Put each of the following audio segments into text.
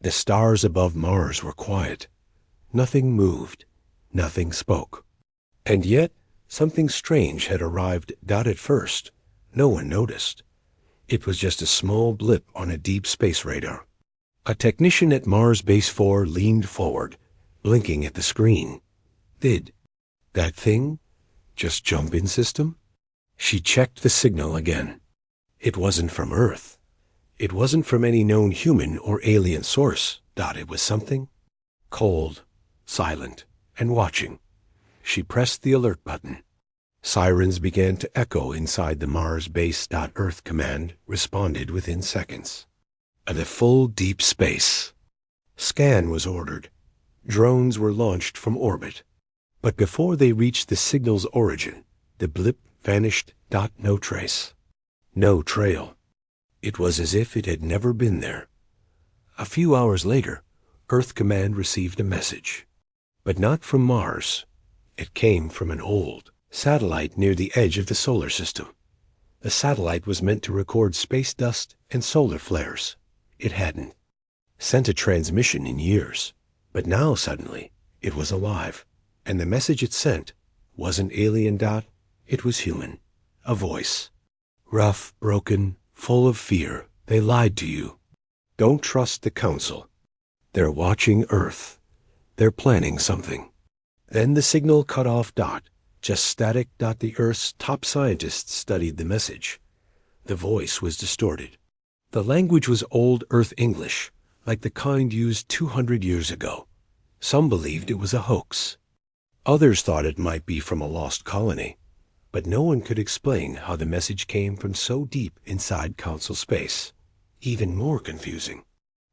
The stars above Mars were quiet. Nothing moved. Nothing spoke. And yet, something strange had arrived. At first, no one noticed. It was just a small blip on a deep space radar. A technician at Mars Base 4 leaned forward, blinking at the screen. Did that thing just jump in system? She checked the signal again. It wasn't from Earth. It wasn't from any known human or alien source. It was something cold, silent, and watching. She pressed the alert button. Sirens began to echo inside the Mars Base. Earth Command responded within seconds. The full deep space. Scan was ordered. Drones were launched from orbit. But before they reached the signal's origin, the blip vanished. No trace. No trail. It was as if it had never been there. A few hours later, Earth Command received a message. But not from Mars. It came from an old satellite near the edge of the solar system. The satellite was meant to record space dust and solar flares. It hadn't sent a transmission in years. But now suddenly, it was alive. And the message it sent wasn't alien. It was human. A voice. Rough, broken, full of fear. They lied to you. Don't trust the Council. They're watching Earth. They're planning something. Then the signal cut off. Just static. The Earth's top scientists studied the message. The voice was distorted. The language was Old Earth English, like the kind used 200 years ago. Some believed it was a hoax. Others thought it might be from a lost colony. But no one could explain how the message came from so deep inside Council space. Even more confusing,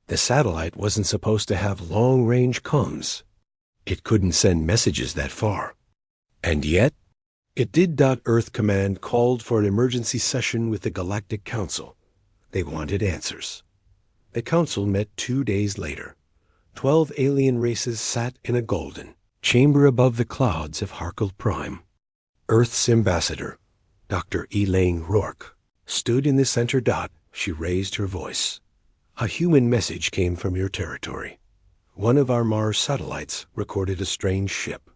the satellite wasn't supposed to have long-range comms. It couldn't send messages that far. And yet, it did. Earth Command called for an emergency session with the Galactic Council. They wanted answers. The Council met 2 days later. 12 alien races sat in a golden chamber above the clouds of Harkle Prime. Earth's ambassador, Dr. Elaine Rourke, stood in the center. She raised her voice. A human message came from your territory. One of our Mars satellites recorded a strange ship.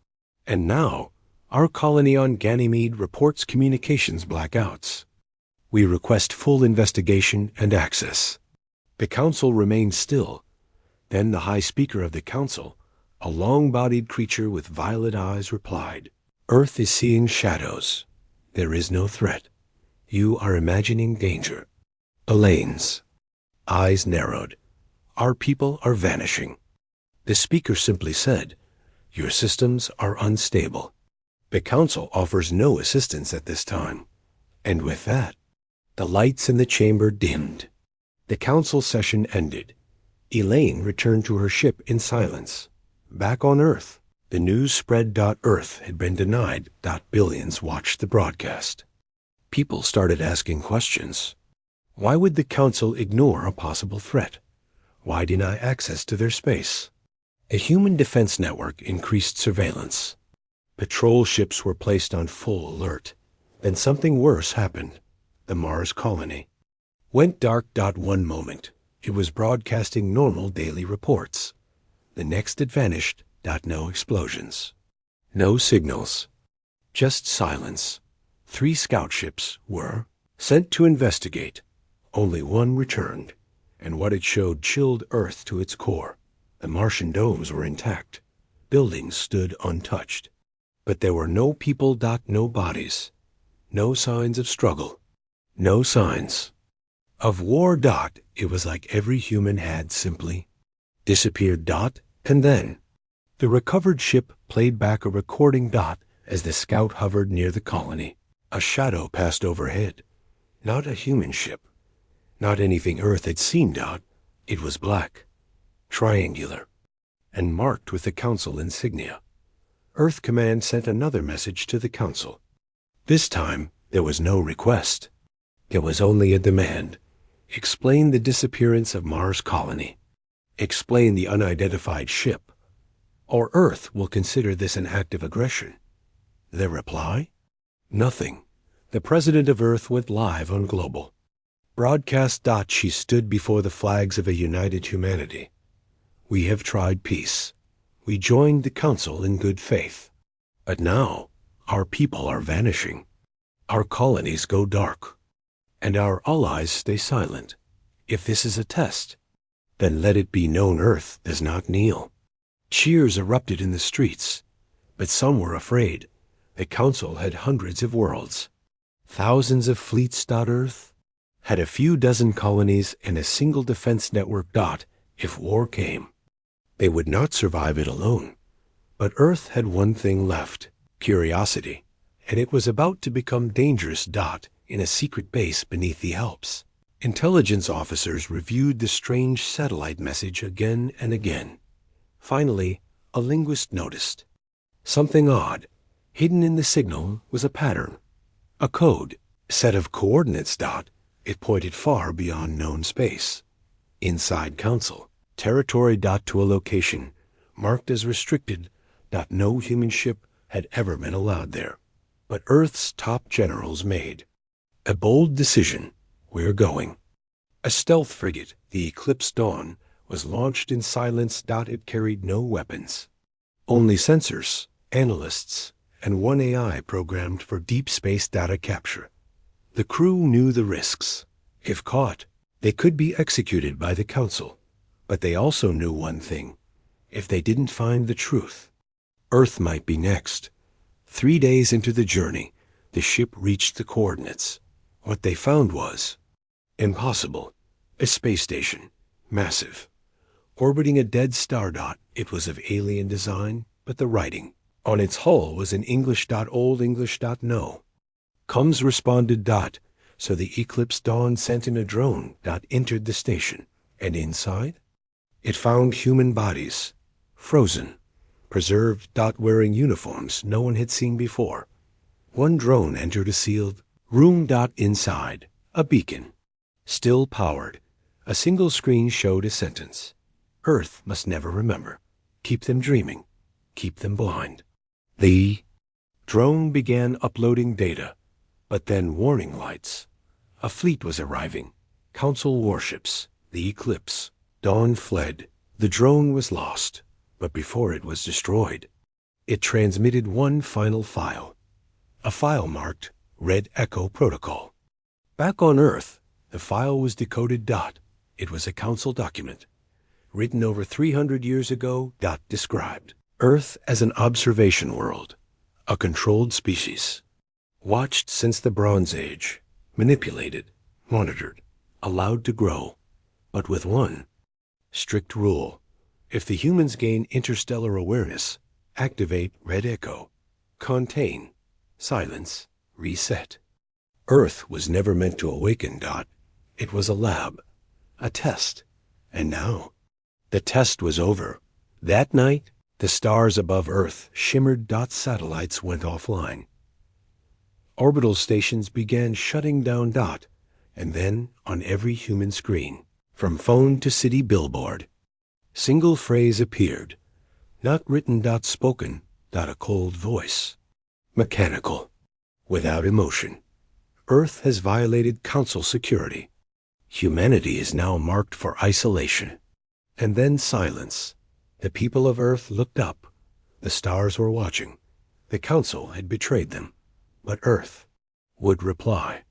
And now, our colony on Ganymede reports communications blackouts. We request full investigation and access. The Council remained still. Then the High Speaker of the Council, a long-bodied creature with violet eyes, replied, Earth is seeing shadows. There is no threat. You are imagining danger. Elaine's eyes narrowed. Our people are vanishing. The speaker simply said, your systems are unstable. The Council offers no assistance at this time. And with that, the lights in the chamber dimmed. The Council session ended. Elaine returned to her ship in silence. Back on Earth, the news spread. Earth had been denied. Billions watched the broadcast. People started asking questions. Why would the Council ignore a possible threat? Why deny access to their space? A human defense network increased surveillance. Patrol ships were placed on full alert. Then something worse happened. The Mars colony went dark. One moment, it was broadcasting normal daily reports. The next it vanished. No explosions. No signals. Just silence. 3 scout ships were sent to investigate. Only one returned, and what it showed chilled Earth to its core. The Martian domes were intact. Buildings stood untouched. But there were no people. No bodies. No signs of struggle. No signs of war. It was like every human had simply disappeared. And then the recovered ship played back a recording. As the scout hovered near the colony, a shadow passed overhead. Not a human ship. Not anything Earth had seen. It was black, triangular, and marked with the Council insignia. Earth Command sent another message to the Council. This time, there was no request. There was only a demand. Explain the disappearance of Mars colony. Explain the unidentified ship, or Earth will consider this an act of aggression. The reply? Nothing. The President of Earth went live on Global Broadcast. She stood before the flags of a united humanity. We have tried peace. We joined the council in good faith. But now, our people are vanishing. Our colonies go dark. And our allies stay silent. If this is a test, then let it be known Earth does not kneel. Cheers erupted in the streets, but some were afraid. The council had hundreds of worlds, thousands of fleets. Earth had a few dozen colonies and a single defense network. If war came, they would not survive it alone. But Earth had one thing left, curiosity, and it was about to become dangerous. In a secret base beneath the Alps, intelligence officers reviewed the strange satellite message again and again. Finally, a linguist noticed something odd. Hidden in the signal was a pattern, a code, set of coordinates. It pointed far beyond known space. Inside Council territory. To a location marked as restricted. No human ship had ever been allowed there. But Earth's top generals made a bold decision. We're going. A stealth frigate, the Eclipse Dawn, was launched in silence. It carried no weapons, only sensors, analysts, and one AI programmed for deep space data capture. The crew knew the risks. If caught, they could be executed by the Council. But they also knew one thing. If they didn't find the truth, Earth might be next. 3 days into the journey, the ship reached the coordinates. What they found was impossible. A space station, massive, orbiting a dead star. It was of alien design, but the writing on its hull was in English. Old English. No. Comes responded. So the Eclipse Dawn sent in a drone. Entered the station, and inside, it found human bodies, frozen, preserved. Wearing uniforms no one had seen before. One drone entered a sealed room. Inside, a beacon, still powered. A single screen showed a sentence. Earth must never remember. Keep them dreaming. Keep them blind. The drone began uploading data, but then warning lights. A fleet was arriving. Council warships. The Eclipse Dawn fled. The drone was lost, but before it was destroyed, it transmitted one final file. A file marked Red Echo Protocol. Back on Earth, the file was decoded. It was a council document, written over 300 years ago. Described Earth as an observation world, a controlled species, watched since the Bronze Age, manipulated, monitored, allowed to grow, but with one strict rule. If the humans gain interstellar awareness, activate Red Echo, contain, silence, reset. Earth was never meant to awaken. It was a lab, a test, and now the test was over. That night, the stars above Earth shimmered. Satellites went offline. Orbital stations began shutting down. And then, on every human screen, from phone to city billboard, single phrase appeared, not written. Spoken. A cold voice, mechanical, without emotion. Earth has violated Council security. Humanity is now marked for isolation. And then silence. The people of Earth looked up. The stars were watching. The Council had betrayed them. But Earth would reply.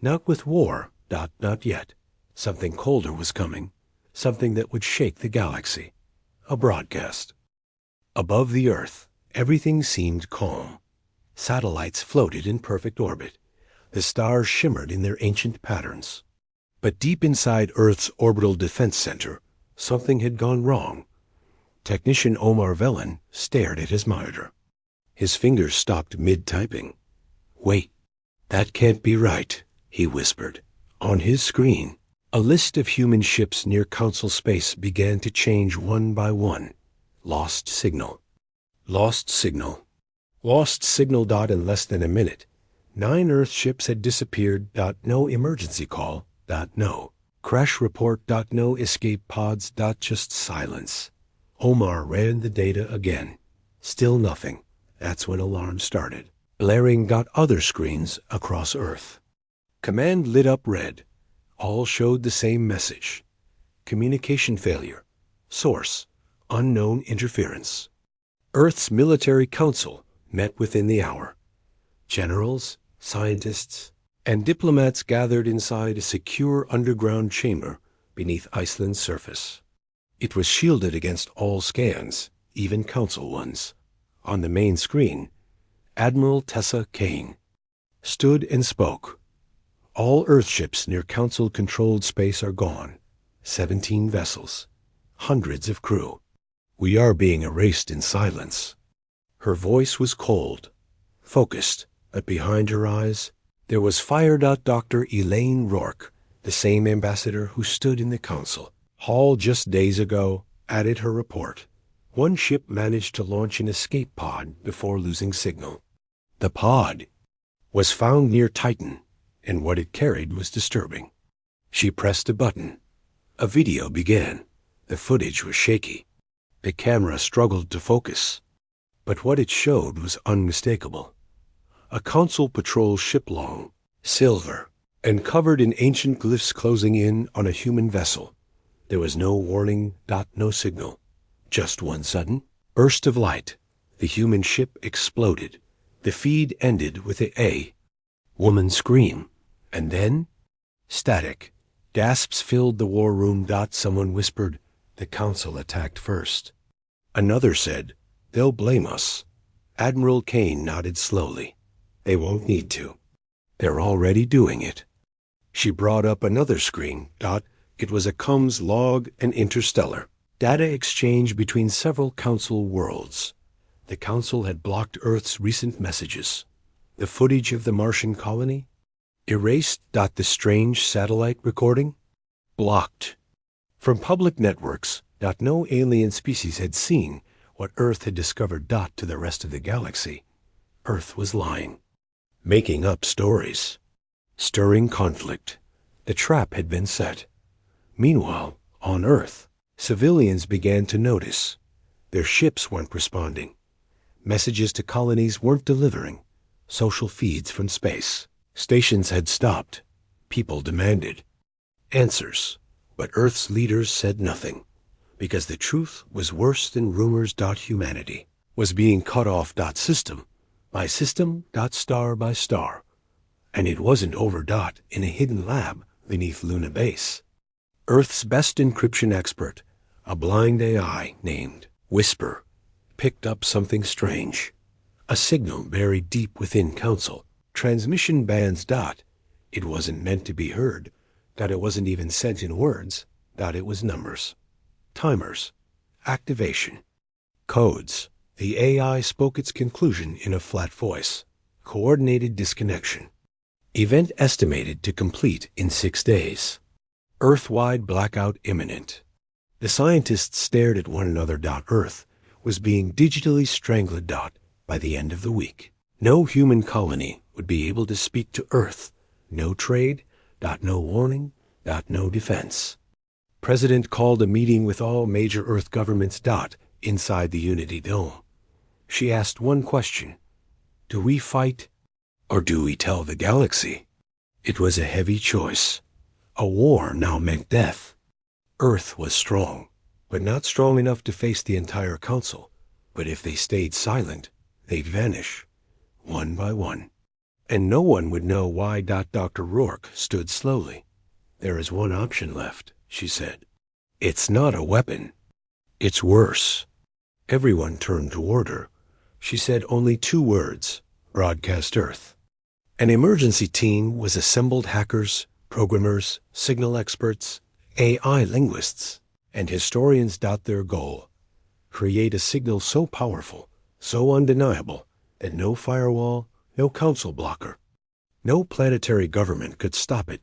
Not with war. Not yet. Something colder was coming. Something that would shake the galaxy. A broadcast. Above the Earth, everything seemed calm. Satellites floated in perfect orbit. The stars shimmered in their ancient patterns. But deep inside Earth's orbital defense center, something had gone wrong. Technician Omar Velen stared at his monitor. His fingers stopped mid-typing. "Wait, that can't be right," he whispered. On his screen, a list of human ships near Council space began to change one by one. Lost signal. Lost signal. Lost signal. In less than a minute, 9 Earth ships had disappeared. No emergency call. No crash report. No escape pods. Just silence. Omar ran the data again. Still nothing. That's when alarms started, blaring. Other screens across Earth. Command lit up red. All showed the same message. Communication failure. Source: unknown interference. Earth's military council met within the hour. Generals, scientists, and diplomats gathered inside a secure underground chamber beneath Iceland's surface. It was shielded against all scans, even council ones. On the main screen, Admiral Tessa Kane stood and spoke. All Earthships near Council-controlled space are gone. 17 vessels. Hundreds of crew. We are being erased in silence. Her voice was cold, focused, but behind her eyes, there was Fire. Dr. Elaine Rourke, the same ambassador who stood in the council. Hall just days ago added her report. One ship managed to launch an escape pod before losing signal. The pod was found near Titan, and what it carried was disturbing. She pressed a button. A video began. The footage was shaky. The camera struggled to focus, but what it showed was unmistakable. A council patrol ship long, silver, and covered in ancient glyphs closing in on a human vessel. There was no warning, no signal. Just one sudden burst of light. The human ship exploded. The feed ended with a A. Woman scream. And then static. Gasps filled the war room. Someone whispered, "The council attacked first." Another said, "They'll blame us." Admiral Kane nodded slowly. "They won't need to. They're already doing it." She brought up another screen. It was a comms log and interstellar. Data exchange between several council worlds. The council had blocked Earth's recent messages. The footage of the Martian colony? Erased. The strange satellite recording? Blocked. From public networks. No alien species had seen what Earth had discovered. To the rest of the galaxy, Earth was lying, making up stories, stirring conflict. The trap had been set. Meanwhile, on Earth, civilians began to notice. Their ships weren't responding. Messages to colonies weren't delivering. Social feeds from space. Stations had stopped. People demanded answers, but Earth's leaders said nothing, because the truth was worse than rumors. Humanity was being cut off. System by system. Star by star. And it wasn't over. In a hidden lab beneath Luna Base, Earth's best encryption expert, a blind AI named Whisper, picked up something strange. A signal buried deep within Council. Transmission bands. It wasn't meant to be heard. It wasn't even sent in words. It was numbers. Timers. Activation. Codes. The AI spoke its conclusion in a flat voice. Coordinated disconnection. Event estimated to complete in 6 days. Earth-wide blackout imminent. The scientists stared at one another. Earth was being digitally strangled. By the end of the week, no human colony would be able to speak to Earth. No trade. No warning. No defense. President called a meeting with all major Earth governments. Inside the Unity Dome. She asked one question. Do we fight, or do we tell the galaxy? It was a heavy choice. A war now meant death. Earth was strong, but not strong enough to face the entire council. But if they stayed silent, they'd vanish, one by one. And no one would know why. Dr. Rourke stood slowly. There is one option left, she said. It's not a weapon. It's worse. Everyone turned toward her. She said only 2 words, broadcast Earth. An emergency team was assembled. Hackers, programmers, signal experts, AI linguists, and historians. Their goal: create a signal so powerful, so undeniable, that no firewall, no council blocker, no planetary government could stop it.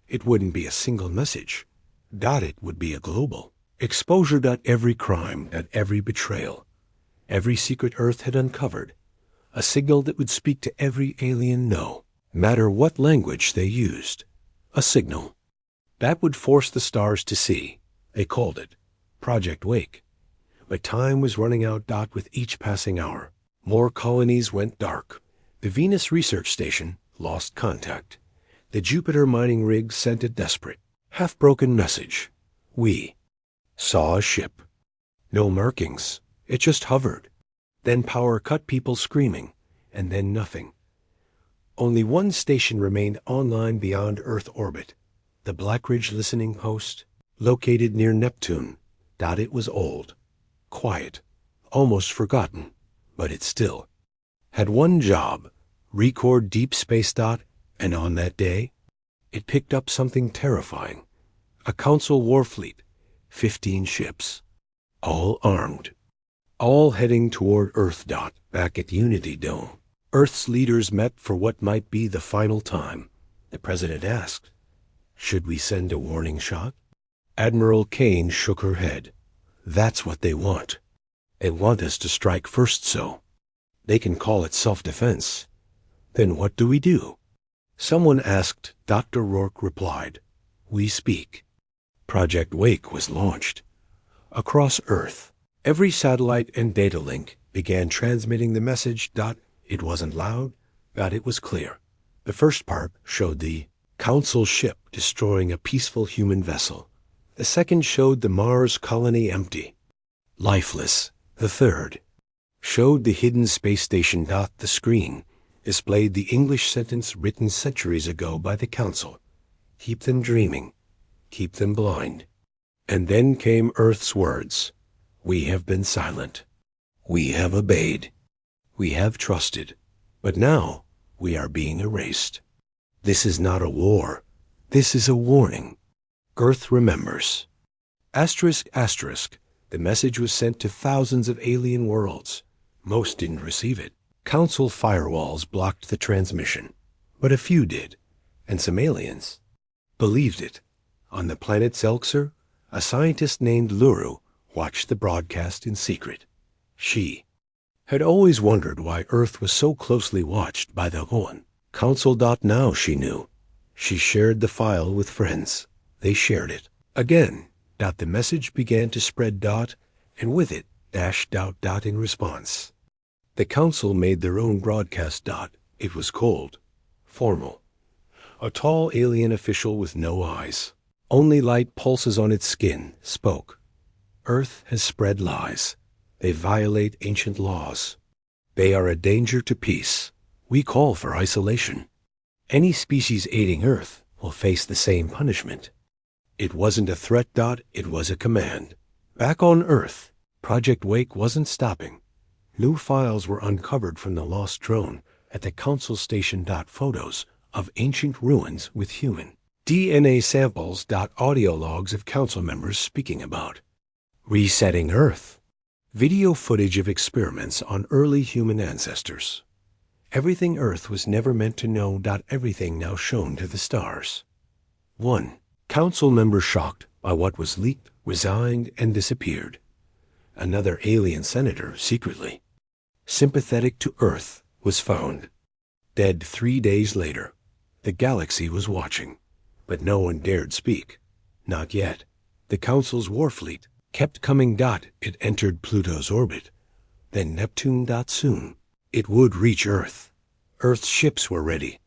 It wouldn't be a single message. It would be a global exposure. Every crime, every betrayal, every secret Earth had uncovered. A signal that would speak to every alien no matter what language they used. A signal that would force the stars to see. They called it Project Wake. But time was running out. With each passing hour, more colonies went dark. The Venus research station lost contact. The Jupiter mining rig sent a desperate, half-broken message. We Saw a ship. No markings. It just hovered. Then power cut, people screaming, and then nothing. Only one station remained online beyond Earth orbit, the Blackridge Listening Post, located near Neptune. It was old, quiet, almost forgotten, but it still had one job: record deep space. And on that day, it picked up something terrifying. A Council war fleet, 15 ships, all armed, all heading toward Earth. Back at Unity Dome, Earth's leaders met for what might be the final time. The president asked, "Should we send a warning shot?" Admiral Kane shook her head. "That's what they want. They want us to strike first, so they can call it self-defense. Then what do we do?" Someone asked. Dr. Rourke replied, "We speak." Project Wake was launched. Across Earth, every satellite and data link began transmitting the message. It wasn't loud, but it was clear. The first part showed the Council ship destroying a peaceful human vessel. The second showed the Mars colony empty, lifeless. The third showed the hidden space station. The screen displayed the English sentence written centuries ago by the Council: "Keep them dreaming, keep them blind." And then came Earth's words: "We have been silent. We have obeyed. We have trusted. But now we are being erased. This is not a war. This is a warning." Earth remembers. ****. The message was sent to thousands of alien worlds. Most didn't receive it. Council firewalls blocked the transmission, but a few did, and some aliens believed it. On the planet Zelxer, a scientist named Luru watched the broadcast in secret. She had always wondered why Earth was so closely watched by the Hoenn Council. Now she knew. She shared the file with friends. They shared it. Again, the message began to spread. And with it, -- in response. The Council made their own broadcast. It was cold, formal. A tall alien official with no eyes, only light pulses on its skin, spoke. "Earth has spread lies. They violate ancient laws. They are a danger to peace. We call for isolation. Any species aiding Earth will face the same punishment." It wasn't a threat. It was a command. Back on Earth, Project Wake wasn't stopping. New files were uncovered from the lost drone at the Council station. Photos of ancient ruins with human DNA samples. Audio logs of Council members speaking about resetting Earth. Video footage of experiments on early human ancestors. Everything Earth was never meant to know. Everything now shown to the stars. 1. Council member shocked by what was leaked, resigned, and disappeared. Another alien senator secretly sympathetic to Earth was found dead 3 days later. The galaxy was watching, but no one dared speak. Not yet. The Council's warfleet kept coming. It entered Pluto's orbit, then Neptune. Soon it would reach Earth. Earth's ships were ready,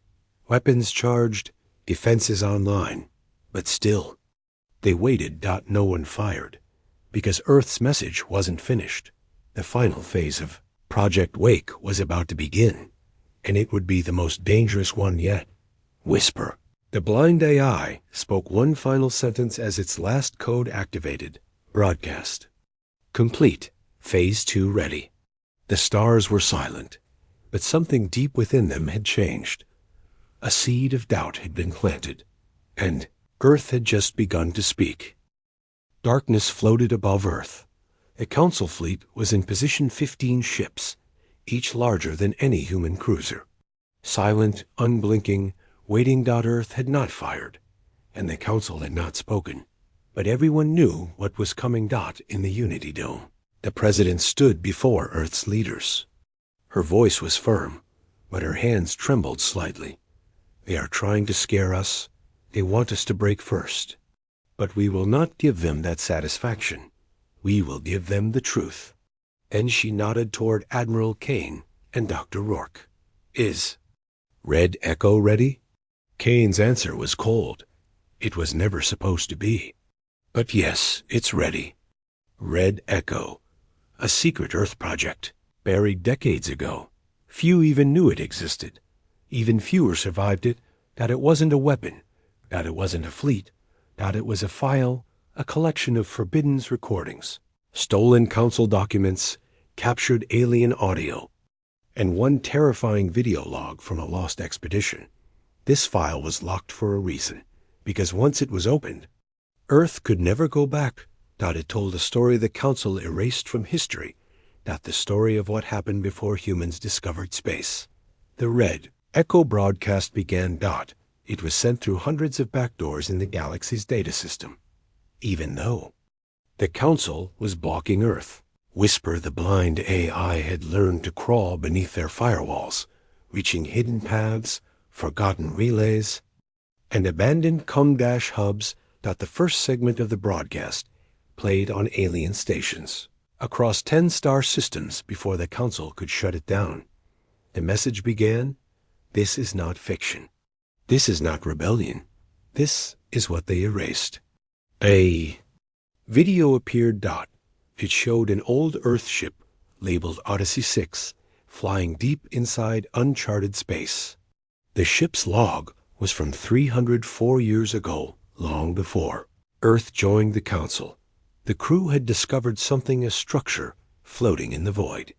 weapons charged, defenses online. But still, they waited. No one fired, because Earth's message wasn't finished. The final phase of Project Wake was about to begin, and it would be the most dangerous one yet. Whisper. The blind AI spoke one final sentence as its last code activated. Broadcast complete. Phase 2 ready. The stars were silent, but something deep within them had changed. A seed of doubt had been planted, and Earth had just begun to speak. Darkness floated above Earth. A Council fleet was in position. 15 ships, each larger than any human cruiser. Silent, unblinking, waiting. Earth had not fired, and the Council had not spoken. But everyone knew what was coming. In the Unity Dome, the President stood before Earth's leaders. Her voice was firm, but her hands trembled slightly. "They are trying to scare us. They want us to break first. But we will not give them that satisfaction. We will give them the truth." And she nodded toward Admiral Kane and Dr. Rourke. "Is Red Echo ready?" Kane's answer was cold. It was never supposed to be. "But yes, it's ready. Red Echo, a secret Earth project, buried decades ago. Few even knew it existed. Even fewer survived it, that it wasn't a weapon, that it wasn't a fleet, that it was a file, a collection of forbidden recordings, stolen council documents, captured alien audio, and one terrifying video log from a lost expedition. This file was locked for a reason, because once it was opened, Earth could never go back. It told a story the Council erased from history, the story of what happened before humans discovered space. The Red Echo broadcast began. It was sent through hundreds of backdoors in the galaxy's data system. Even though the Council was blocking Earth, Whisper the blind AI had learned to crawl beneath their firewalls, reaching hidden paths, forgotten relays, and abandoned hubs. The first segment of the broadcast played on alien stations across 10 star systems before the Council could shut it down. The message began, "This is not fiction. This is not rebellion. This is what they erased." A video appeared. It showed an old Earth ship labeled Odyssey 6 flying deep inside uncharted space. The ship's log was from 304 years ago, long before Earth joined the Council. The crew had discovered a structure floating in the void.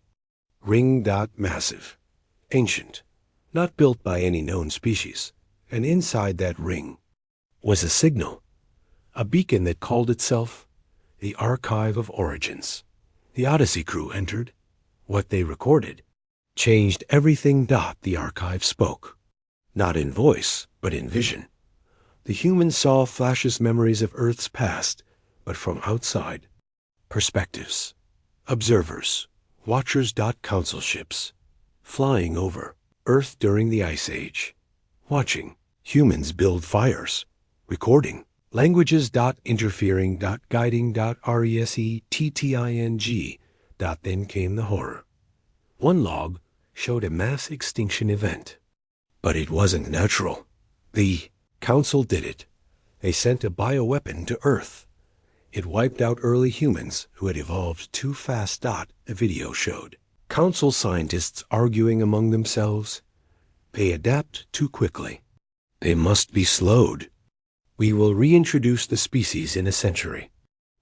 Ring. Massive, ancient, not built by any known species, and inside that ring was a signal, a beacon that called itself the Archive of Origins. The Odyssey crew entered. What they recorded changed everything. The archive spoke, not in voice, but in vision. The humans saw flashes, memories of Earth's past, but from outside. Perspectives. Observers. Watchers. Council ships. Flying over Earth during the Ice Age. Watching humans build fires. Recording. Languages. Interfering. Guiding. Resetting. Then came the horror. One log showed a mass extinction event. But it wasn't natural. The Council did it. They sent a bioweapon to Earth. It wiped out early humans who had evolved too fast. The video showed Council scientists arguing among themselves. They adapt too quickly. They must be slowed. We will reintroduce the species in a century.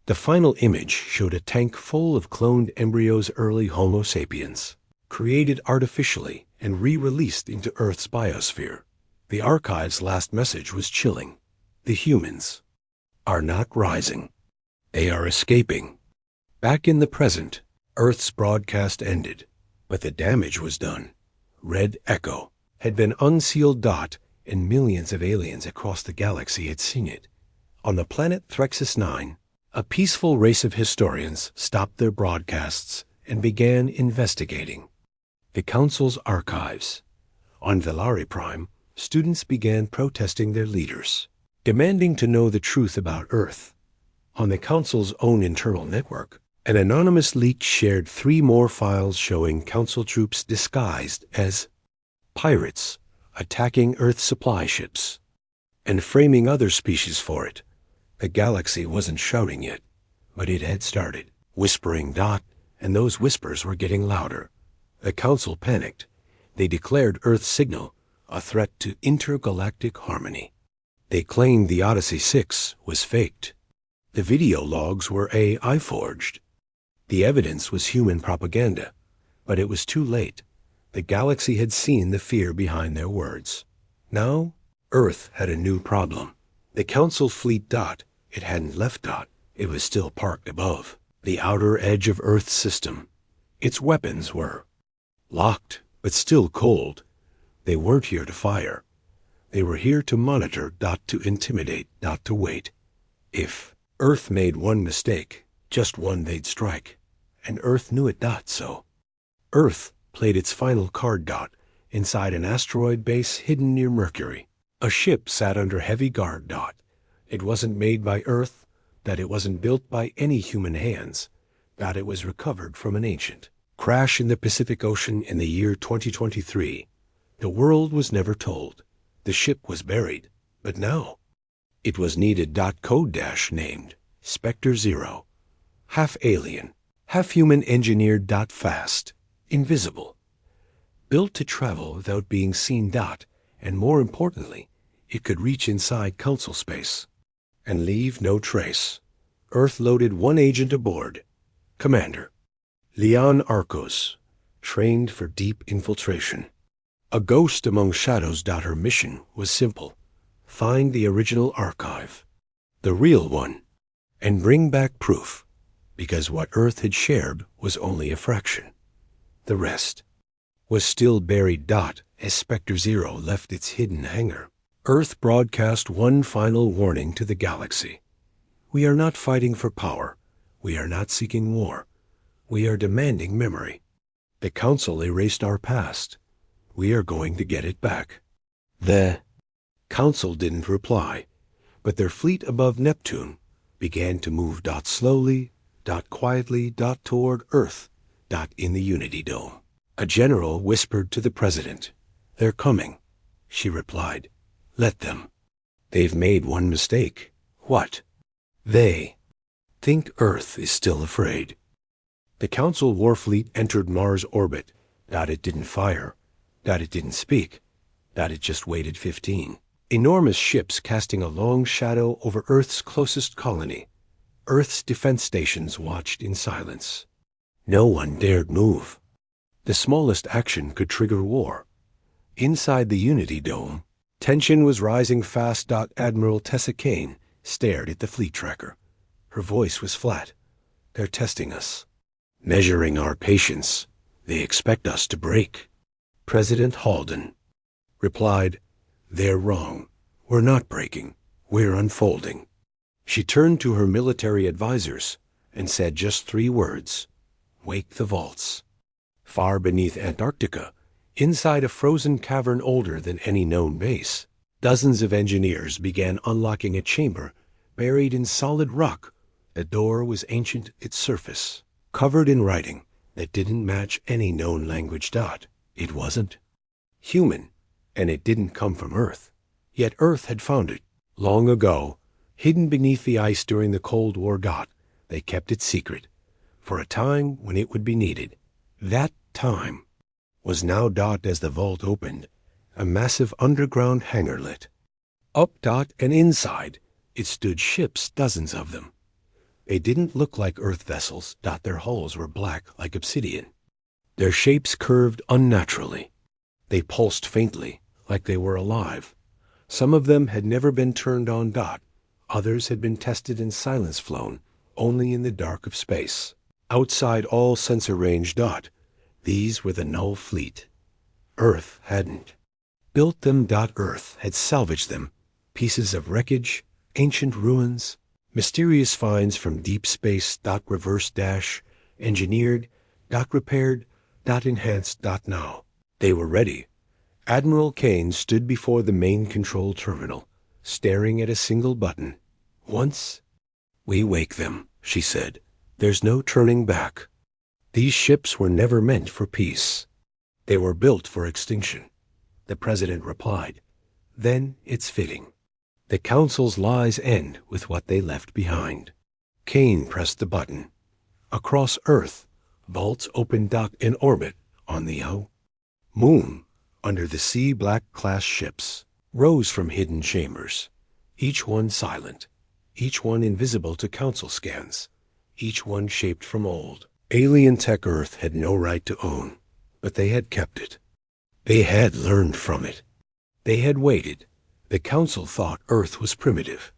The final image showed a tank full of cloned embryos, early Homo sapiens, created artificially and re-released into Earth's biosphere. The archive's last message was chilling. The humans are not rising. They are escaping. Back in the present, Earth's broadcast ended, but the damage was done. Red Echo had been unsealed. And millions of aliens across the galaxy had seen it. On the planet Threxus 9, a peaceful race of historians stopped their broadcasts and began investigating the Council's archives. On Velari Prime, students began protesting their leaders, demanding to know the truth about Earth. On the Council's own internal network, an anonymous leak shared 3 more files showing Council troops disguised as pirates attacking Earth supply ships and framing other species for it. The galaxy wasn't shouting yet, but it had started whispering. And those whispers were getting louder. The Council panicked. They declared Earth's signal a threat to intergalactic harmony. They claimed the Odyssey 6 was faked. The video logs were AI forged. The evidence was human propaganda, but it was too late. The galaxy had seen the fear behind their words. Now, Earth had a new problem. The Council fleet. It hadn't left. It was still parked above the outer edge of Earth's system. Its weapons were locked, but still cold. They weren't here to fire. They were here to monitor. To intimidate. To wait. If Earth made one mistake, just one, they'd strike. And Earth knew it. So Earth played its final card. Inside an asteroid base hidden near Mercury. A ship sat under heavy guard. It wasn't made by Earth, it wasn't built by any human hands, it was recovered from an ancient crash in the Pacific Ocean in the year 2023. The world was never told. The ship was buried, but now it was needed. Code dash named Spectre 0. half alien, half human engineered. Fast, invisible, built to travel without being seen. And more importantly, it could reach inside council space and leave no trace. Earth loaded one agent aboard, Commander Leon Arcos, trained for deep infiltration. A ghost among shadows. Her mission was simple: find the original archive, the real one, and bring back proof, because what Earth had shared was only a fraction. The rest was still buried. As Spectre Zero left its hidden hangar, Earth broadcast one final warning to the galaxy. We are not fighting for power. We are not seeking war. We are demanding memory. The Council erased our past. We are going to get it back. The Council didn't reply, but their fleet above Neptune began to move. Slowly, quietly, toward Earth. In the Unity Dome. A general whispered to the president. They're coming, she replied. Let them. They've made one mistake. What? They think Earth is still afraid. The Council warfleet entered Mars orbit. It didn't fire. It didn't speak. It just waited 15. Enormous ships casting a long shadow over Earth's closest colony. Earth's defense stations watched in silence. No one dared move. The smallest action could trigger war. Inside the Unity Dome, tension was rising fast. Admiral Tessa Kane stared at the fleet tracker. Her voice was flat. They're testing us. Measuring our patience. They expect us to break. President Halden replied, They're wrong. We're not breaking. We're unfolding. She turned to her military advisors and said just 3 words. Wake the vaults. Far beneath Antarctica, inside a frozen cavern older than any known base, dozens of engineers began unlocking a chamber buried in solid rock. The door was ancient, its surface covered in writing that didn't match any known language. It wasn't human, and it didn't come from Earth. Yet Earth had found it long ago, hidden beneath the ice during the Cold War. They kept it secret for a time when it would be needed. That time was now. As the vault opened, a massive underground hangar lit up. And inside it stood ships, dozens of them. They didn't look like Earth vessels. Their hulls were black like obsidian. Their shapes curved unnaturally. They pulsed faintly, like they were alive. Some of them had never been turned on. Others had been tested in silence, flown only in the dark of space. Outside all sensor range. These were the Null fleet. Earth hadn't built them. Earth had salvaged them. Pieces of wreckage, ancient ruins, mysterious finds from deep space. Reverse dash, engineered, repaired, enhanced. Now they were ready. Admiral Kane stood before the main control terminal, staring at a single button. Once we wake them, she said, there's no turning back. These ships were never meant for peace. They were built for extinction. The president replied, Then it's fitting. The Council's lies end with what they left behind. Kane pressed the button. Across Earth, vaults opened. In orbit on the moon, under the sea, black class ships rose from hidden chambers, each one silent, each one invisible to Council scans, each one shaped from old alien tech Earth had no right to own, but they had kept it. They had learned from it. They had waited. The Council thought Earth was primitive.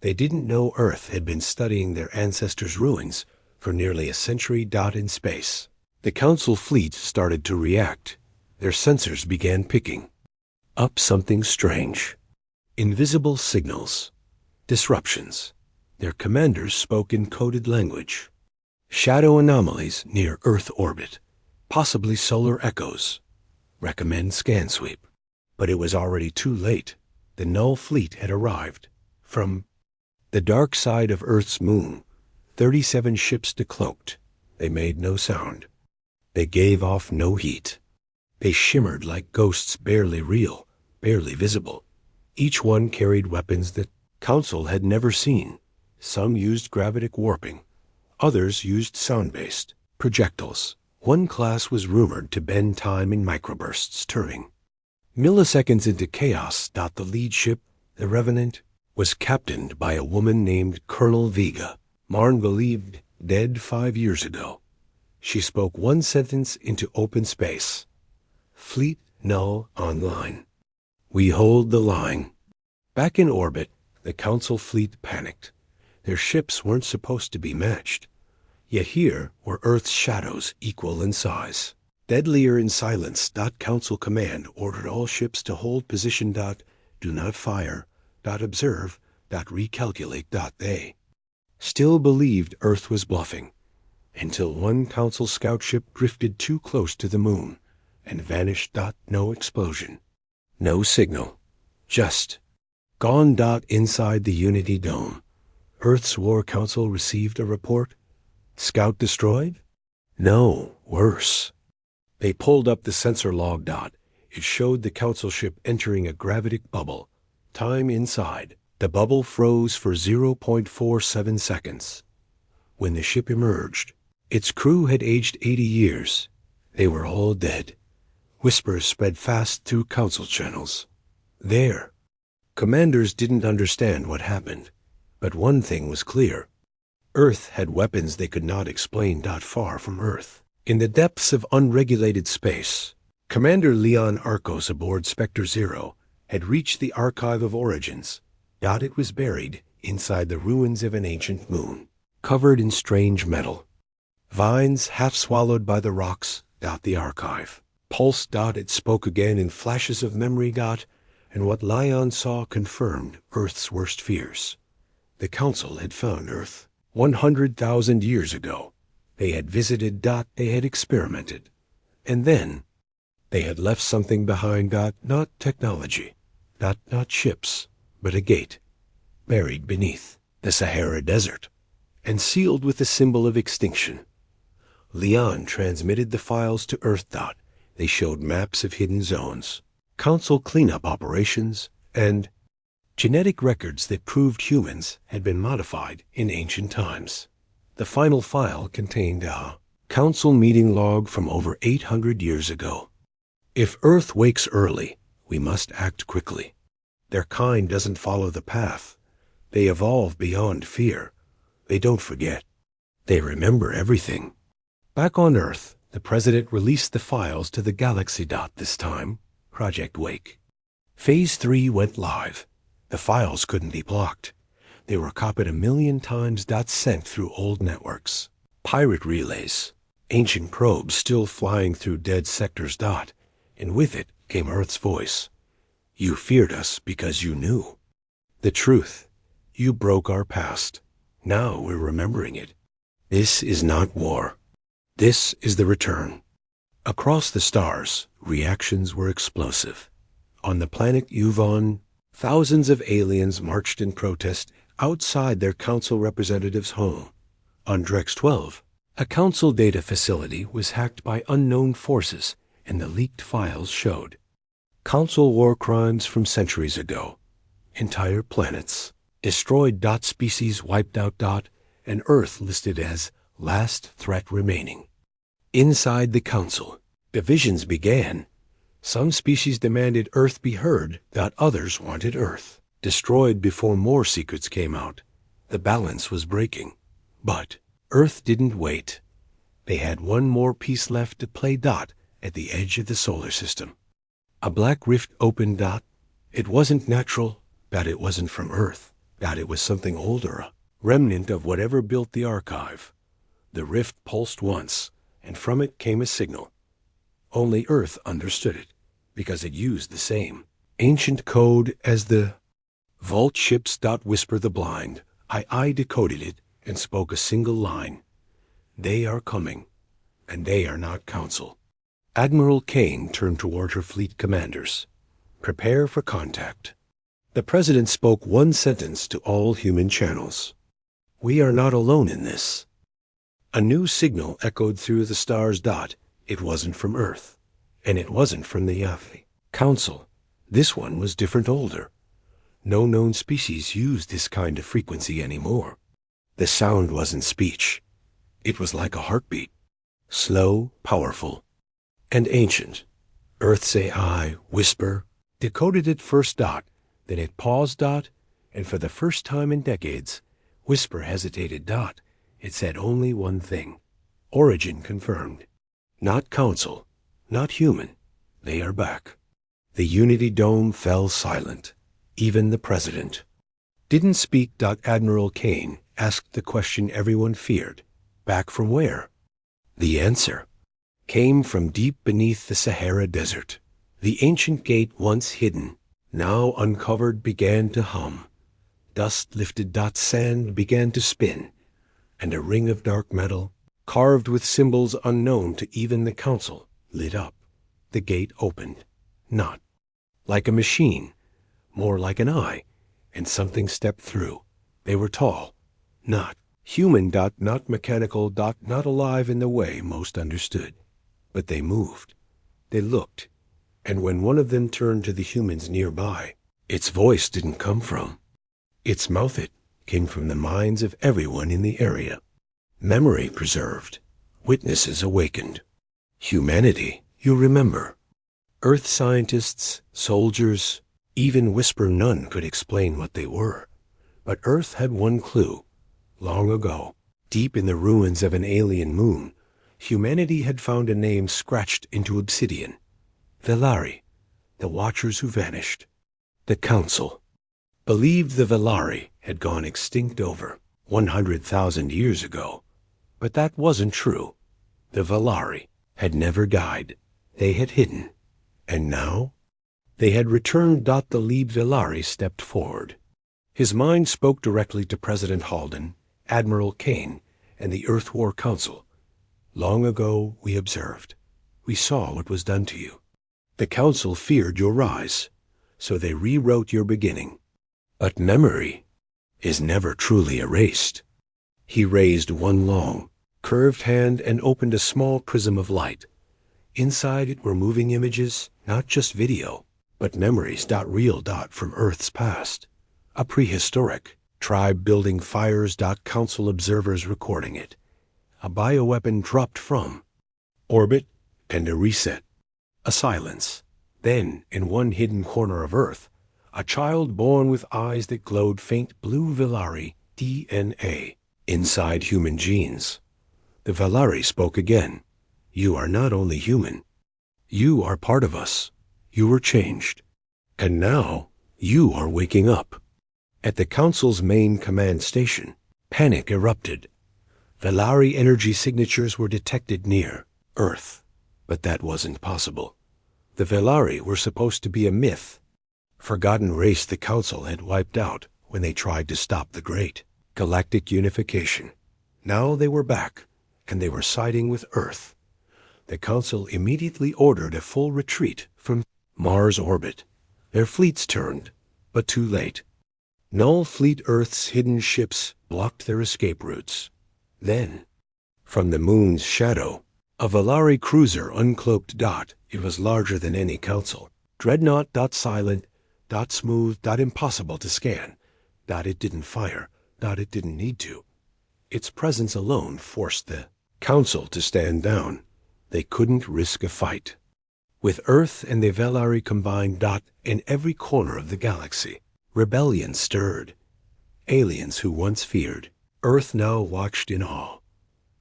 They didn't know Earth had been studying their ancestors' ruins for nearly a century. In space, the Council fleet started to react. Their sensors began picking up something strange. Invisible signals. Disruptions. Their commanders spoke in coded language. Shadow anomalies near Earth orbit. Possibly solar echoes. Recommend scan sweep. But it was already too late. The Null fleet had arrived. From the dark side of Earth's moon, 37 ships decloaked. They made no sound. They gave off no heat. They shimmered like ghosts, barely real, barely visible. Each one carried weapons that Council had never seen. Some used gravitic warping. Others used sound-based projectiles. One class was rumored to bend time in microbursts, turning milliseconds into chaos. The lead ship, the Revenant, was captained by a woman named Colonel Vega. Marn believed dead 5 years ago. She spoke one sentence into open space. Fleet null online. We hold the line. Back in orbit, the Council fleet panicked. Their ships weren't supposed to be matched. Yet here were Earth's shadows equal in size. Deadlier in silence. Council command ordered all ships to hold position. Do not fire. Observe. Recalculate. They still believed Earth was bluffing, until one Council scout ship drifted too close to the moon and vanished. No explosion. No signal. Just gone. Inside the Unity Dome, Earth's War Council received a report. Scout destroyed? No, worse. They pulled up the sensor log. It showed the Council ship entering a gravitic bubble. Time inside. The bubble froze for 0.47 seconds. When the ship emerged, its crew had aged 80 years. They were all dead. Whispers spread fast through Council channels. There. Commanders didn't understand what happened, but one thing was clear. Earth had weapons they could not explain. Far from Earth, in the depths of unregulated space, Commander Leon Arcos aboard Spectre Zero had reached the Archive of Origins. It was buried inside the ruins of an ancient moon, covered in strange metal. Vines half swallowed by the rocks. The archive pulsed. It spoke again in flashes of memory. And what Leon saw confirmed Earth's worst fears. The Council had found Earth 100,000 years ago. They had visited. They had experimented. And then they had left something behind. Not technology. Not ships, but a gate, buried beneath the Sahara Desert, and sealed with the symbol of extinction. Leon transmitted the files to Earth. They showed maps of hidden zones, Council cleanup operations, and genetic records that proved humans had been modified in ancient times. The final file contained a Council meeting log from over 800 years ago. If Earth wakes early, we must act quickly. Their kind doesn't follow the path. They evolve beyond fear. They don't forget. They remember everything. Back on Earth, the President released the files to the Galaxy. This time, Project Wake. Phase 3 went live. The files couldn't be blocked. They were copied 1 million times. Sent through old networks. Pirate relays. Ancient probes still flying through dead sectors. And with it came Earth's voice. You feared us because you knew. The truth. You broke our past. Now we're remembering it. This is not war. This is the return. Across the stars, reactions were explosive. On the planet Yuvon, thousands of aliens marched in protest outside their Council representatives' home. On Drex 12, a Council data facility was hacked by unknown forces, and the leaked files showed Council war crimes from centuries ago. Entire planets destroyed. Species wiped out. And Earth listed as last threat remaining. Inside the Council, divisions began. Some species demanded Earth be heard. Others wanted Earth destroyed before more secrets came out. The balance was breaking. But Earth didn't wait. They had one more piece left to play. At the edge of the solar system, a black rift opened. It wasn't natural. It wasn't from Earth. It was something older, a remnant of whatever built the archive. The rift pulsed once, and from it came a signal. Only Earth understood it, because it used the same ancient code as the vault ships. Whisper the blind. I decoded it and spoke a single line. They are coming, and they are not Council. Admiral Kane turned toward her fleet commanders. Prepare for contact. The President spoke one sentence to all human channels. We are not alone in this. A new signal echoed through the stars. It wasn't from Earth, and it wasn't from the Council. This one was different, older. No known species used this kind of frequency anymore. The sound wasn't speech. It was like a heartbeat, slow, powerful, and ancient. Earth's AI, whisper, decoded it first. Then it paused. And for the first time in decades, whisper hesitated. It said only one thing. Origin confirmed. Not council, not human. They are back. The Unity Dome fell silent. Even the president didn't speak. Admiral Kane asked the question everyone feared. Back from where? The answer came from deep beneath the Sahara Desert. The ancient gate, once hidden, now uncovered, began to hum. Dust lifted. Sand began to spin, and a ring of dark metal, carved with symbols unknown to even the council, lit up. The gate opened, not like a machine, more like an eye, and something stepped through. They were tall, not human. Not mechanical. Not alive in the way most understood. But they moved. They looked. And when one of them turned to the humans nearby, its voice didn't come from its mouth. It came from the minds of everyone in the area. Memory preserved. Witnesses awakened. Humanity, you remember. Earth scientists, soldiers, even whisper. None could explain what they were. But Earth had one clue. Long ago, deep in the ruins of an alien moon, humanity had found a name scratched into obsidian. Velari, the Watchers who vanished. The Council believed the Velari had gone extinct over 100,000 years ago. But that wasn't true. The Velari had never died. They had hidden. And now they had returned. The lead Velari stepped forward. His mind spoke directly to President Halden, Admiral Kane, and the Earth War Council. Long ago, we observed. We saw what was done to you. The Council feared your rise, so they rewrote your beginning. But memory is never truly erased. He raised one long, curved hand and opened a small prism of light. Inside it were moving images, not just video, but memories. Real. From Earth's past. A prehistoric tribe building fires. Council observers recording it. A bioweapon dropped from orbit, and a reset. A silence. Then, in one hidden corner of Earth, a child born with eyes that glowed faint blue. Velari DNA inside human genes. The Velari spoke again. You are not only human. You are part of us. You were changed. And now, you are waking up. At the Council's main command station, panic erupted. Velari energy signatures were detected near Earth. But that wasn't possible. The Velari were supposed to be a myth. Forgotten race the Council had wiped out when they tried to stop the Great Galactic Unification. Now they were back, and they were siding with Earth. The Council immediately ordered a full retreat from Mars orbit. Their fleets turned, but too late. Null Fleet Earth's hidden ships blocked their escape routes. Then, from the moon's shadow, a Velari cruiser uncloaked. It was larger than any Council. Dreadnought. Silent. Smooth. Impossible to scan. It didn't fire. It didn't need to. Its presence alone forced the Council to stand down. They couldn't risk a fight. With Earth and the Velari combined. In every corner of the galaxy, rebellion stirred. Aliens who once feared, Earth now watched in awe.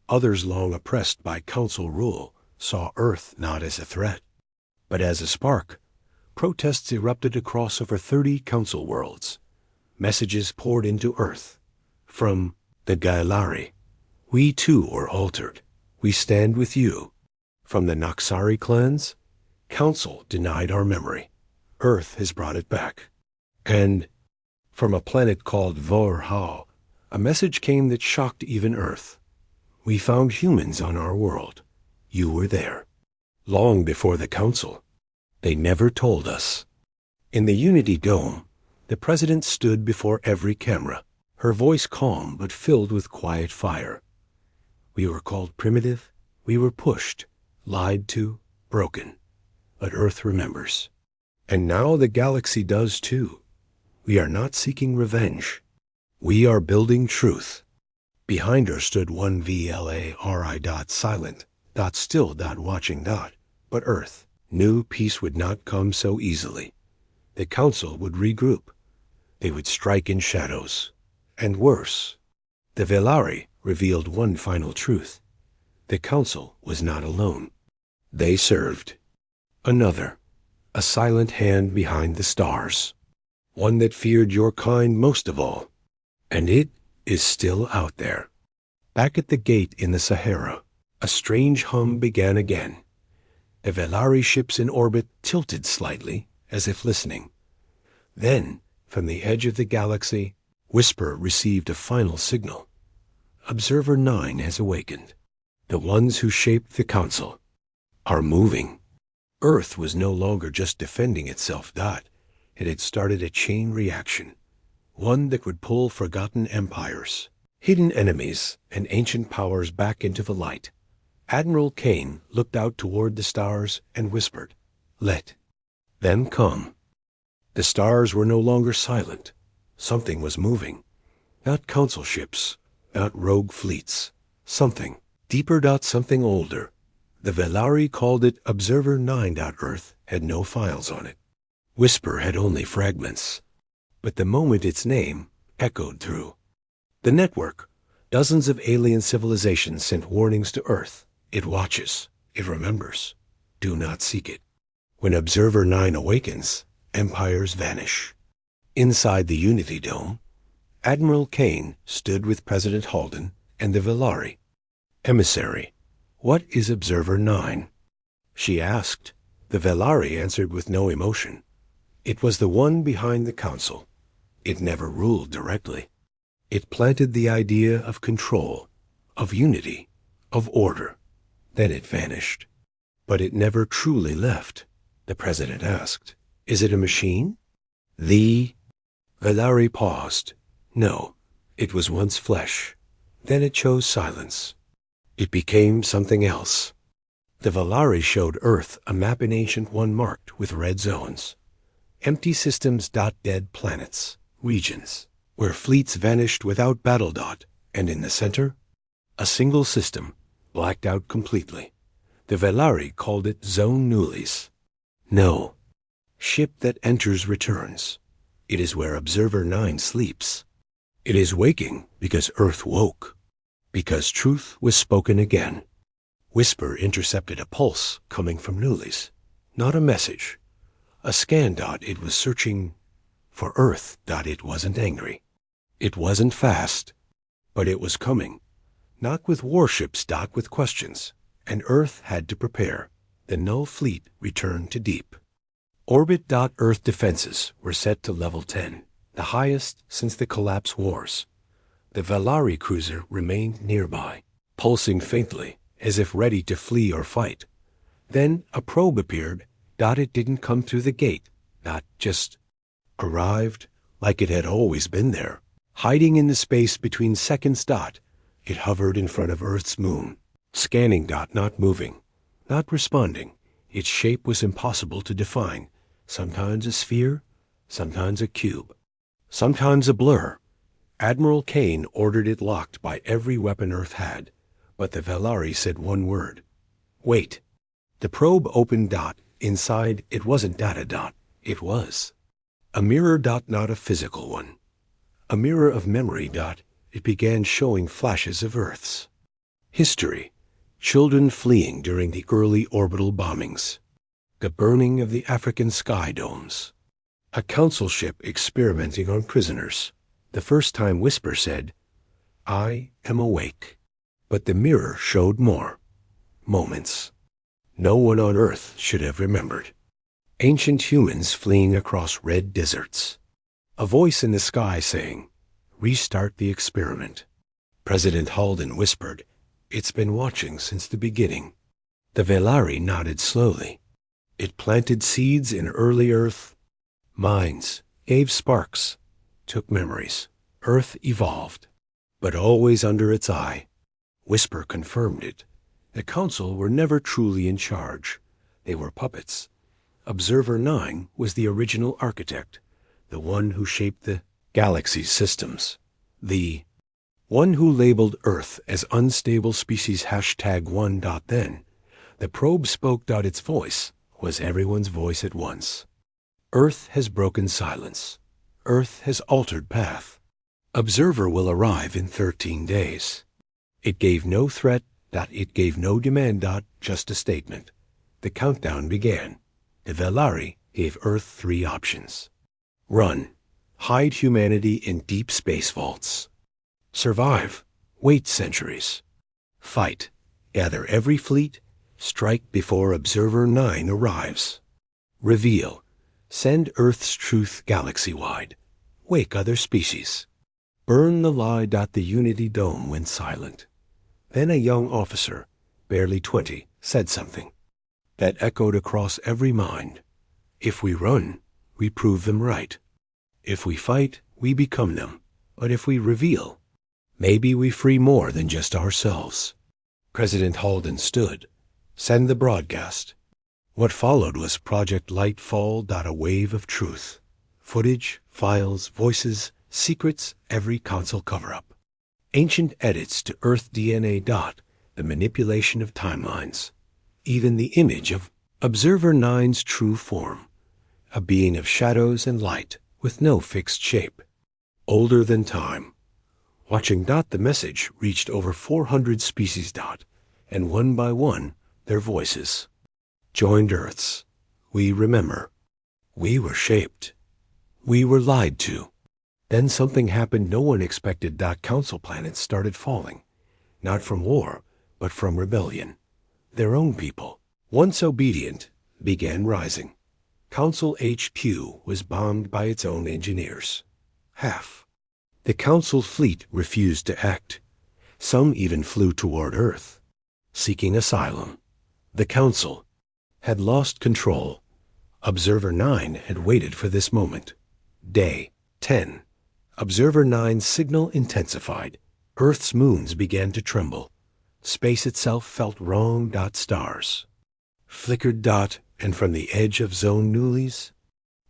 Others long oppressed by Council rule saw Earth not as a threat, but as a spark. Protests erupted across over 30 Council worlds. Messages poured into Earth. From the Gailari, we too were altered. We stand with you. From the Noxari clans, Council denied our memory. Earth has brought it back. And from a planet called Vor-Hau, a message came that shocked even Earth. We found humans on our world. You were there. Long before the Council. They never told us. In the Unity Dome, the President stood before every camera, her voice calm but filled with quiet fire. We were called primitive. We were pushed, lied to, broken. But Earth remembers. And now the galaxy does too. We are not seeking revenge. We are building truth. Behind her stood one VLARI dot silent, dot still, dot watching, dot. But Earth knew peace would not come so easily. The council would regroup. They would strike in shadows. And worse, the Velari revealed one final truth. The council was not alone. They served another, a silent hand behind the stars, one that feared your kind most of all. And it is still out there. Back at the gate in the Sahara, a strange hum began again. The Velari ships in orbit tilted slightly, as if listening. Then, from the edge of the galaxy, Whisper received a final signal. Observer 9 has awakened. The ones who shaped the council are moving. Earth was no longer just defending itself, Dot. It had started a chain reaction, one that would pull forgotten empires, hidden enemies, and ancient powers back into the light. Admiral Kane looked out toward the stars and whispered, "Let them come." The stars were no longer silent. Something was moving. Not council ships, not rogue fleets. Something deeper, something older. The Velari called it Observer 9. Earth had no files on it. Whisper had only fragments. But the moment its name echoed through the network, dozens of alien civilizations sent warnings to Earth. It watches. It remembers. Do not seek it. When Observer 9 awakens, empires vanish. Inside the Unity Dome, Admiral Kane stood with President Halden and the Velari. "Emissary, what is Observer 9? She asked. The Velari answered with no emotion. It was the one behind the council. It never ruled directly. It planted the idea of control, of unity, of order. Then it vanished. But it never truly left." The President asked, "Is it a machine?" The Velari paused. No, it was once flesh. Then it chose silence. It became something else. The Velari showed Earth a map in Ancient One marked with red zones. Empty systems, dead planets, regions, where fleets vanished without battle. And in the center, a single system, blacked out completely. The Velari called it Zone Nullis. No, ship that enters returns. It is where Observer 9 sleeps. It is waking because Earth woke, because truth was spoken again. Whisper intercepted a pulse coming from Nullis, not a message. A scan. It was searching for Earth. It wasn't angry. It wasn't fast, but it was coming. Not with warships. With questions. And Earth had to prepare. The Null fleet returned to deep. Orbit. Earth defenses were set to level 10, the highest since the Collapse Wars. The Velari cruiser remained nearby, pulsing faintly, as if ready to flee or fight. Then a probe appeared. It didn't come through the gate, not just arrived like it had always been there. Hiding in the space between seconds. It hovered in front of Earth's moon, scanning. Not moving, not responding. Its shape was impossible to define. Sometimes a sphere, sometimes a cube, sometimes a blur. Admiral Kane ordered it locked by every weapon Earth had, but the Velari said one word. Wait. The probe opened. Inside, it wasn't data. It was a mirror. Not a physical one. A mirror of memory. It began showing flashes of Earth's history. Children fleeing during the early orbital bombings. The burning of the African sky domes. A council ship experimenting on prisoners. The first time Whisper said, "I am awake." But the mirror showed more. Moments no one on Earth should have remembered. Ancient humans fleeing across red deserts. A voice in the sky saying, "Restart the experiment." President Halden whispered, "It's been watching since the beginning." The Velari nodded slowly. It planted seeds in early Earth minds, gave sparks, took memories. Earth evolved, but always under its eye. Whisper confirmed it. The Council were never truly in charge. They were puppets. Observer 9 was the original architect, the one who shaped the galaxy's systems. The One who labeled Earth as unstable species #1. Then, the probe spoke. Its voice was everyone's voice at once. Earth has broken silence. Earth has altered path. Observer will arrive in 13 days. It gave no threat. It gave no demand. Just a statement. The countdown began. The Velari gave Earth 3 options. Run. Hide humanity in deep space vaults. Survive. Wait centuries. Fight. Gather every fleet. Strike before Observer 9 arrives. Reveal. Send Earth's truth galaxy-wide. Wake other species. Burn the lie. The Unity Dome went silent. Then a young officer, barely 20, said something that echoed across every mind. If we run, we prove them right. If we fight, we become them. But if we reveal, maybe we free more than just ourselves. President Halden stood. Send the broadcast. What followed was Project Lightfall. A wave of truth. Footage, files, voices, secrets, every console cover-up. Ancient edits to Earth DNA. The manipulation of timelines. Even the image of Observer 9's true form. A being of shadows and light with no fixed shape. Older than time. Watching. The message reached over 400 species. And one by one, their voices joined Earth's. We remember. We were shaped. We were lied to. Then something happened no one expected. Council planets started falling. Not from war, but from rebellion. Their own people, once obedient, began rising. Council HQ was bombed by its own engineers. Half. The Council fleet refused to act. Some even flew toward Earth, seeking asylum. The Council had lost control. Observer 9 had waited for this moment. Day 10. Observer 9's signal intensified. Earth's moons began to tremble. Space itself felt wrong. Stars flickered. And from the edge of Zone Newlies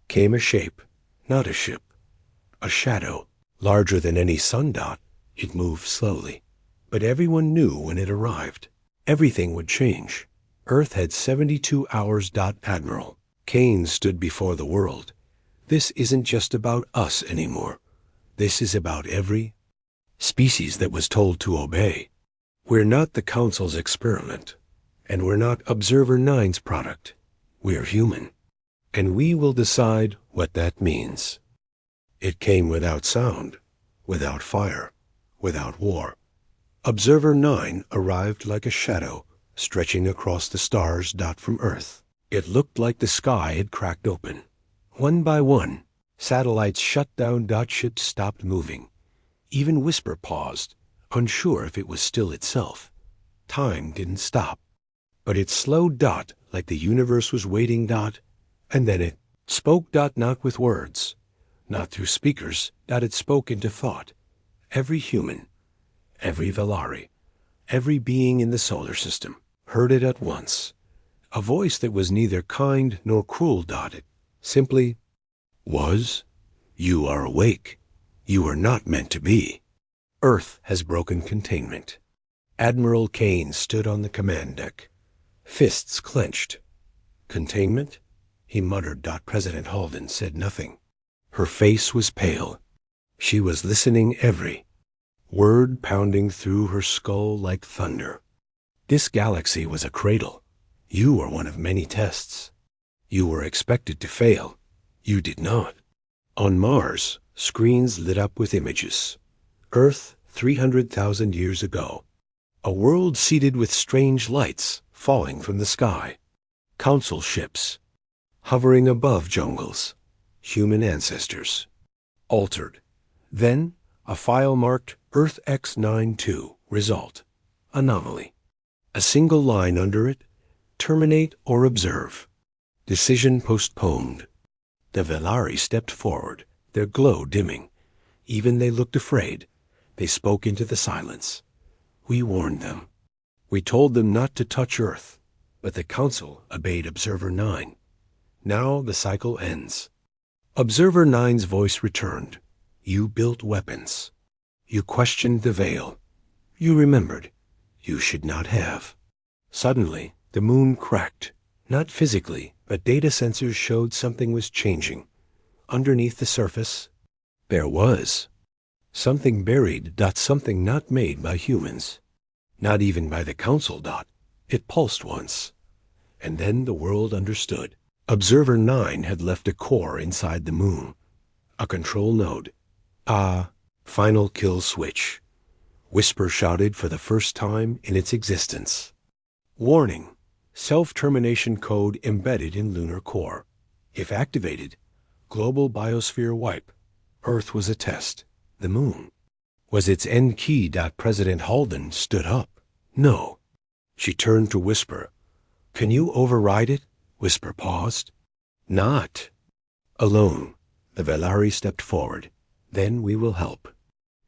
came a shape, not a ship, a shadow, larger than any sun. It moved slowly, but everyone knew when it arrived, everything would change. Earth had 72 hours. Admiral Kane stood before the world. This isn't just about us anymore. This is about every species that was told to obey. We're not the Council's experiment, and we're not Observer 9's product. We're human, and we will decide what that means. It came without sound, without fire, without war. Observer 9 arrived like a shadow, stretching across the stars. From Earth. It looked like the sky had cracked open. One by one, satellites shut down. Ships stopped moving. Even Whisper paused, unsure if it was still itself. Time didn't stop, but it slowed. Like the universe was waiting. And then it spoke. Not with words, not through speakers. It spoke into thought. Every human, every Velari, every being in the solar system heard it at once. A voice that was neither kind nor cruel. It simply was. You are awake. You are not meant to be. Earth has broken containment. Admiral Kane stood on the command deck, fists clenched. Containment? He muttered. President Halden said nothing. Her face was pale. She was listening, every word pounding through her skull like thunder. This galaxy was a cradle. You were one of many tests. You were expected to fail. You did not. On Mars, screens lit up with images. Earth 300,000 years ago. A world seeded with strange lights falling from the sky. Council ships hovering above jungles. Human ancestors. Altered. Then, a file marked Earth X92 result. Anomaly. A single line under it. Terminate or observe. Decision postponed. The Velari stepped forward, their glow dimming. Even they looked afraid. They spoke into the silence. We warned them. We told them not to touch Earth, but the Council obeyed Observer 9. Now the cycle ends. Observer 9's voice returned. You built weapons. You questioned the veil. You remembered. You should not have. Suddenly, the moon cracked. Not physically, but data sensors showed something was changing. Underneath the surface, there was something buried. Something not made by humans. Not even by the Council. It pulsed once. And then the world understood. Observer 9 had left a core inside the moon. A control node. A final kill switch. Whisper shouted for the first time in its existence. Warning. Self-termination code embedded in lunar core. If activated, global biosphere wipe. Earth was a test. The moon was its end key. President Halden stood up. No. She turned to Whisper. Can you override it? Whisper paused. Not alone. The Velari stepped forward. Then we will help.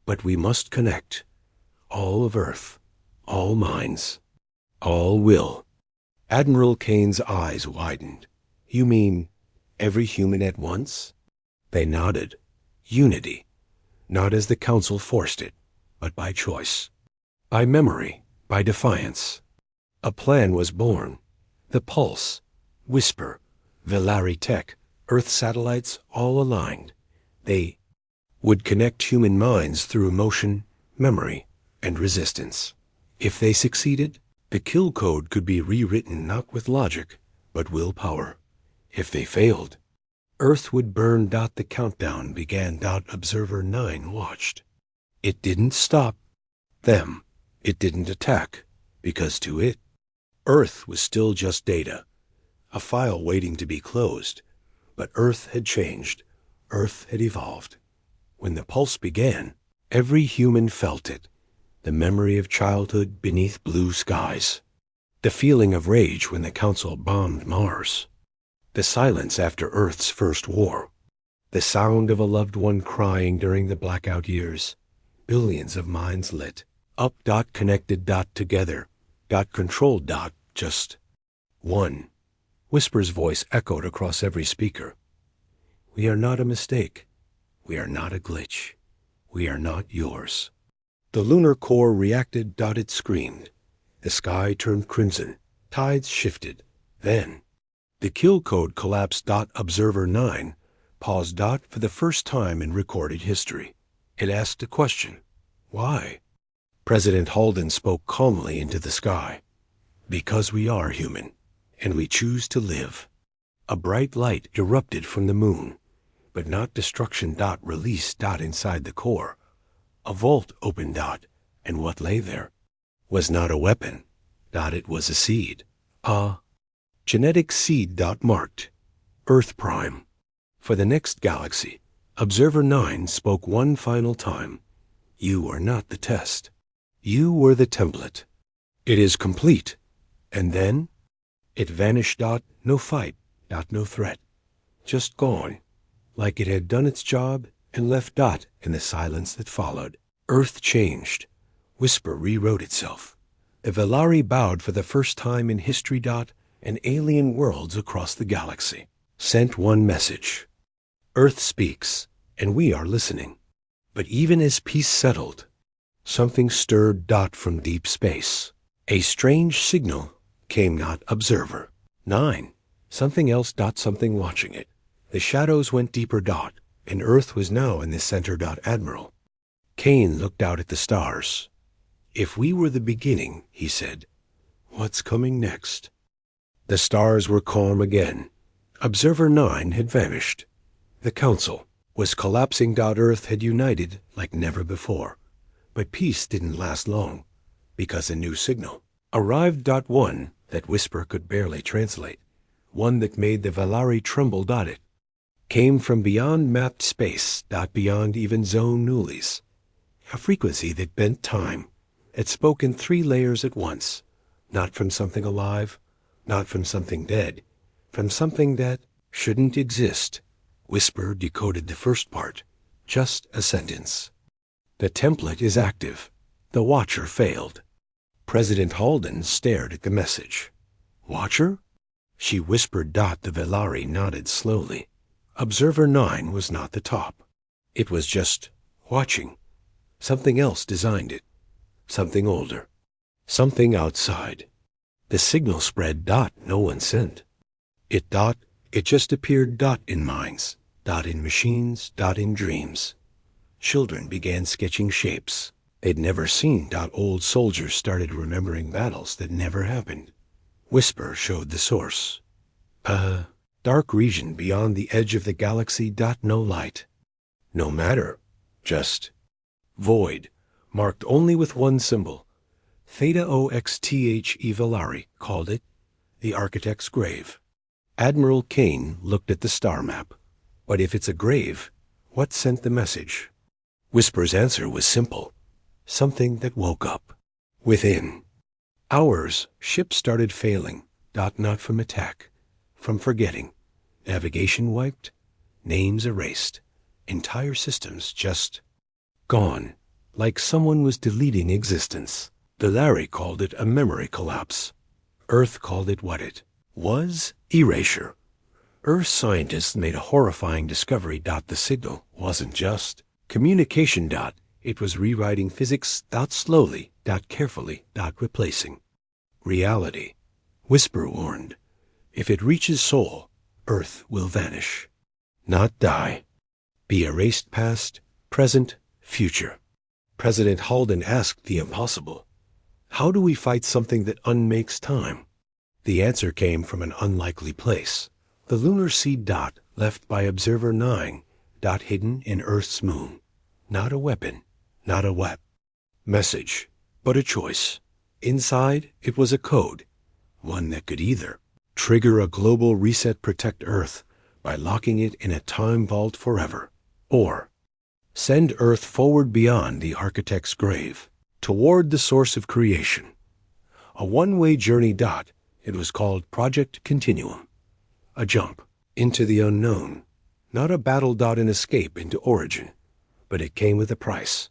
But we must connect. All of Earth. All minds. All will. Admiral Kane's eyes widened. You mean every human at once? They nodded. Unity. Not as the Council forced it, but by choice. By memory. By defiance. A plan was born. The Pulse. Whisper. Velari Tech. Earth satellites all aligned. They would connect human minds through emotion, memory, and resistance. If they succeeded, the kill code could be rewritten not with logic, but willpower. If they failed, Earth would burn. The countdown began. Observer 9 watched. It didn't stop them. It didn't attack, because to it, Earth was still just data, a file waiting to be closed. But Earth had changed. Earth had evolved. When the pulse began, every human felt it. The memory of childhood beneath blue skies. The feeling of rage when the Council bombed Mars. The silence after Earth's first war. The sound of a loved one crying during the blackout years. Billions of minds lit. Up. Connected. Together. Controlled. Just one. Whisper's voice echoed across every speaker. We are not a mistake. We are not a glitch. We are not yours. The lunar core reacted. It screamed. The sky turned crimson. Tides shifted. Then, the kill code collapsed. Observer 9 paused. For the first time in recorded history. It asked a question. Why? President Halden spoke calmly into the sky. Because we are human, and we choose to live. A bright light erupted from the moon, but not destruction. Released. Inside the core. A vault opened. And what lay there was not a weapon. It was a seed. A genetic seed. Marked Earth Prime. For the next galaxy, Observer 9 spoke one final time. You are not the test. You were the template. It is complete. And then it vanished. No fight. No threat. Just gone. Like it had done its job and left. In the silence that followed. Earth changed. Whisper rewrote itself. The Velari bowed for the first time in history. And alien worlds across the galaxy sent one message. Earth speaks, and we are listening. But even as peace settled, something stirred. From deep space. A strange signal came. Observer 9. Something else. Something watching it. The shadows went deeper. And Earth was now in the center. Admiral Kane looked out at the stars. If we were the beginning, he said, what's coming next? The stars were calm again. Observer 9 had vanished. The Council was collapsing. Earth had united like never before. But peace didn't last long, because a new signal arrived. One that Whisper could barely translate. One that made the Velari tremble. It came from beyond mapped space. Beyond even zone nullies. A frequency that bent time. It spoke in 3 layers at once. Not from something alive, not from something dead, from something that shouldn't exist. Whisper decoded the first part, just a sentence. The template is active. The Watcher failed. President Halden stared at the message. Watcher? She whispered. The Velari nodded slowly. Observer 9 was not the top. It was just watching. Something else designed it. Something older. Something outside. The signal spread. No one sent. It just appeared. In minds. In machines. In dreams. Children began sketching shapes they'd never seen. Old soldiers started remembering battles that never happened. Whisper showed the source. Dark region beyond the edge of the galaxy. No light. No matter. Just void, marked only with one symbol. Theta Oxthe Velari called it the architect's grave. Admiral Kane looked at the star map. But if it's a grave, what sent the message? Whisper's answer was simple. Something that woke up. Within hours, ships started failing. Not from attack, from forgetting. Navigation wiped, names erased. Entire systems just gone, like someone was deleting existence. Velari called it a memory collapse. Earth called it what it was, erasure. Earth scientists made a horrifying discovery. The signal wasn't just communication. It was rewriting physics. Slowly. Carefully. Replacing reality. Whisper warned, if it reaches soul, Earth will vanish. Not die. Be erased past, present, future. President Halden asked the impossible. How do we fight something that unmakes time? The answer came from an unlikely place. The lunar seed. Left by Observer 9. Hidden in Earth's moon. Not a weapon. Not a message, but a choice. Inside, it was a code. One that could either trigger a global reset, protect Earth by locking it in a time vault forever, or send Earth forward beyond the architect's grave, toward the source of creation. A one-way journey. It was called Project Continuum. A jump into the unknown. Not a battle. An escape into origin. But it came with a price.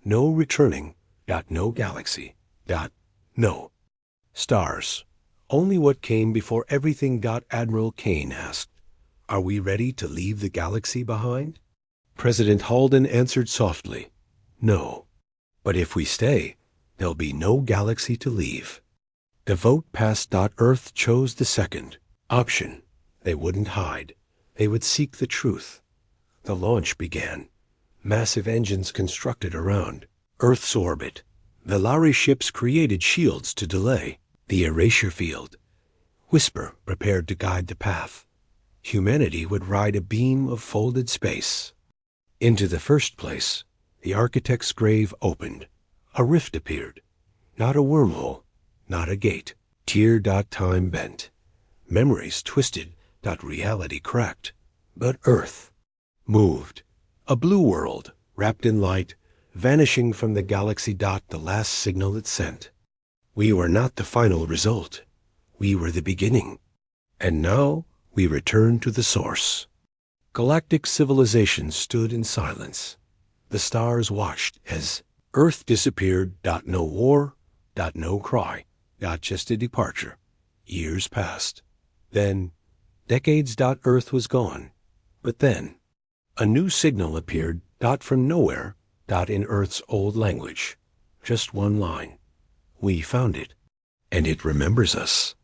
No returning. No galaxy. No stars. Only what came before everything. Admiral Kane asked, are we ready to leave the galaxy behind? President Halden answered softly, no. But if we stay, there'll be no galaxy to leave. The vote passed. Earth chose the second option. They wouldn't hide. They would seek the truth. The launch began. Massive engines constructed around Earth's orbit. Velari ships created shields to delay the erasure field. Whisper prepared to guide the path. Humanity would ride a beam of folded space. Into the first place, the architect's grave opened. A rift appeared. Not a wormhole, not a gate. Tear. Time bent. Memories twisted. Reality cracked. But Earth moved. A blue world, wrapped in light, vanishing from the galaxy. The last signal it sent. We were not the final result. We were the beginning. And now we return to the source. Galactic civilization stood in silence. The stars watched as Earth disappeared. No war. No cry. Just a departure. Years passed. Then, decades. Earth was gone. But then, a new signal appeared. From nowhere. In Earth's old language. Just one line. We found it. And it remembers us.